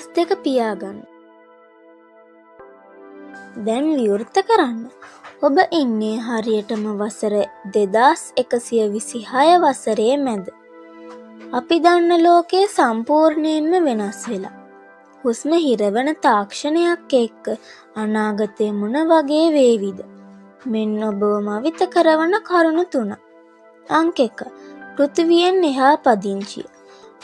ඇස් දෙක පියාගන්න. දැන් විවෘත කරන්න. ඔබ ඉන්නේ හරියටම වසර 2126 වසරේ මැද. අපි දන්න ලෝකය සම්පූර්ණයෙන්ම වෙනස් වෙලා. හුස්ම හිරවන තාක්ෂණයක් එක්ක අනාගතය මොන වගේ වේවිද? මෙන්න ඔබව මවිත කරවන කරුණු 3. අංක 1. පෘථිවියෙන් එහා පදිංචිය.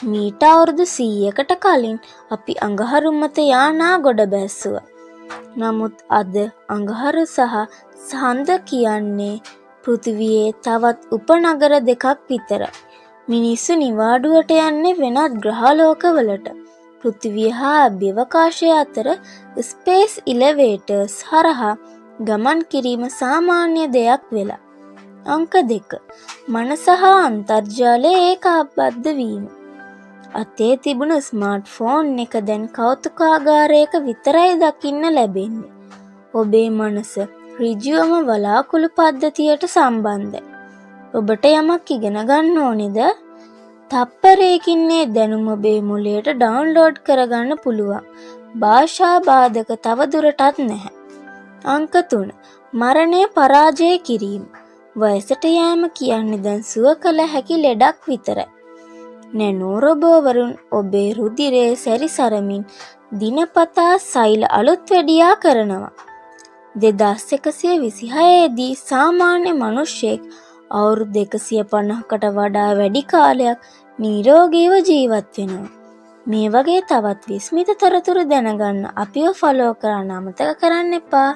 මීට අවුරුදු 100කට කලින් අපි අඟහරු මත යානා ගොඩ බැස්සුවා. නමුත් අද අඟහරු සහ සඳ කියන්නේ පෘථිවියේ තවත් උපනගර දෙකක් විතරයි. මිනිස්සු නිවාඩුවට යන්නේ වෙනත් ග්‍රහලෝකවලට. පෘථිවිය හා අභ්‍යවකාශය අතර ස්පේස් ඉලෙවේටර්ස් හරහා ගමන් කිරීම සාමාන්‍ය දෙයක් වෙලා. අංක 2. මනස හා අන්තර්ජාලය ඒකාබද්ධ වීම. අතේ තිබුණ ස්මාර්ට් ෆෝන් එක දැන් කෞතුකාගාරයක විතරයි දකින්න ලැබෙන්නේ. ඔබේ මනස ඍජුවම වලාකුළු පද්ධතියට සම්බන්ධයි. ඔබට යමක් ඉගෙන ගන්න ඕනේද? තප්පරයකින්නේ දැනුම ඔබේ මොළයට ඩවුන්ලෝඩ් කරගන්න පුළුවන්. භාෂා බාධක තව දුරටත් නැහැ. අංක 3. මරණය පරාජය කිරීම. වයසට යෑම කියන්නේ දැන් සුව කළ හැකි ලෙඩක් විතරයි. නැනෝ රොබෝවරුන් ඔබේ රුධිරය සැරිසරමින් දිනපතා සෛල අලුත් වැඩියා කරනවා. 2126 දී සාමාන්‍ය මිනිහෙක් අවුරුදු 150කට වඩා වැඩි කාලයක් නිරෝගීව ජීවත් වෙනවා. මේ වගේ තවත් විස්මිත තොරතුරු දැනගන්න අපිව ෆලෝ කරන්න අමතක කරන්න එපා.